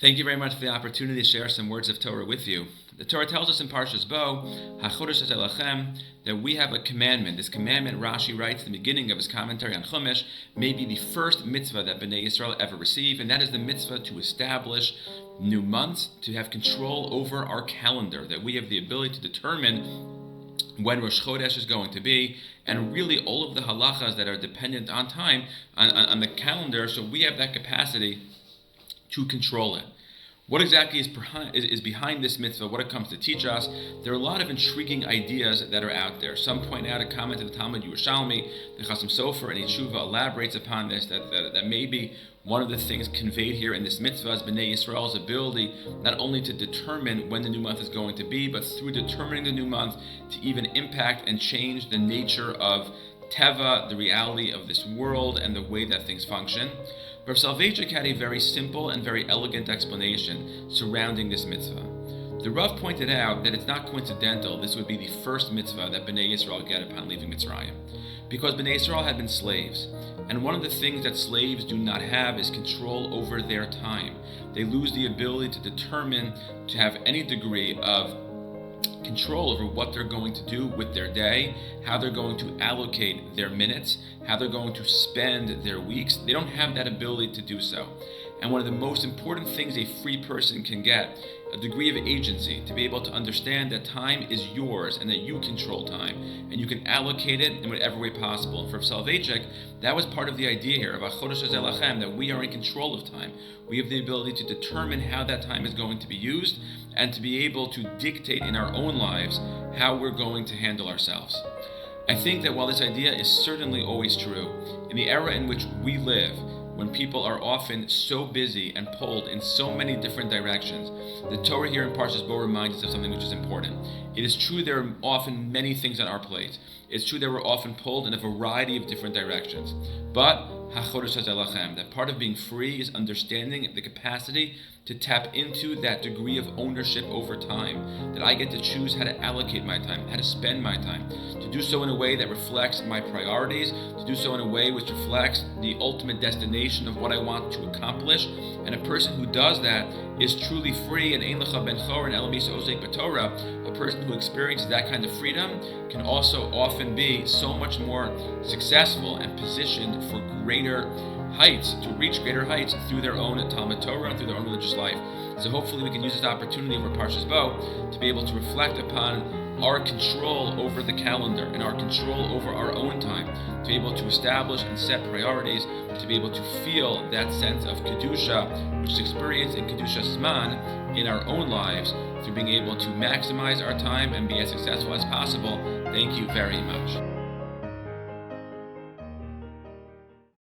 Thank you very much for the opportunity to share some words of Torah with you. The Torah tells us in Parshas Bo, HaChodesh Elachem, that we have a commandment. This commandment, Rashi writes in the beginning of his commentary on Chumash, may be the first mitzvah that Bnei Yisrael ever receive, and that is the mitzvah to establish new months, to have control over our calendar, that we have the ability to determine when Rosh Chodesh is going to be, and really all of the halachas that are dependent on time, on the calendar, so we have that capacity to control it. What exactly is behind this mitzvah, what it comes to teach us? There are a lot of intriguing ideas that are out there. Some point out a comment in the Talmud Yerushalmi, the Chasam Sofer and Yeshuva elaborates upon this, that maybe one of the things conveyed here in this mitzvah is Bnei Yisrael's ability not only to determine when the new month is going to be, but through determining the new month to even impact and change the nature of Teva, the reality of this world and the way that things function. Rav Soloveitchik had a very simple and very elegant explanation surrounding this mitzvah. The Rav pointed out that it's not coincidental this would be the first mitzvah that Bnei Yisrael get upon leaving Mitzrayim, because Bnei Yisrael had been slaves, and one of the things that slaves do not have is control over their time. They lose the ability to determine, to have any degree of control over what they're going to do with their day, how they're going to allocate their minutes, how they're going to spend their weeks. They don't have that ability to do so. And one of the most important things a free person can get, a degree of agency, to be able to understand that time is yours and that you control time and you can allocate it in whatever way possible. And for Soloveitchik, that was part of the idea here of HaChodesh Elachem, that we are in control of time. We have the ability to determine how that time is going to be used and to be able to dictate in our own lives how we're going to handle ourselves. I think that while this idea is certainly always true, in the era in which we live, when people are often so busy and pulled in so many different directions, the Torah here in Parshas Bo reminds us of something which is important. It is true there are often many things on our plate. It's true that we're often pulled in a variety of different directions. But HaChodesh Elachem, that part of being free is understanding the capacity to tap into that degree of ownership over time, that I get to choose how to allocate my time, how to spend my time, to do so in a way that reflects my priorities, to do so in a way which reflects the ultimate destination of what I want to accomplish. And a person who does that is truly free, and Ein Lecha Ben Chor and Elam Yisa Ozek B'Torah. A person who experiences that kind of freedom can also often be so much more successful and positioned for greater heights, to reach greater heights through their own Talmud Torah and through their own religious life. So hopefully we can use this opportunity over Parshas Bo to be able to reflect upon our control over the calendar and our control over our own time, to be able to establish and set priorities, to be able to feel that sense of Kedusha, which is experienced in Kedusha Zman in our own lives, through being able to maximize our time and be as successful as possible. Thank you very much.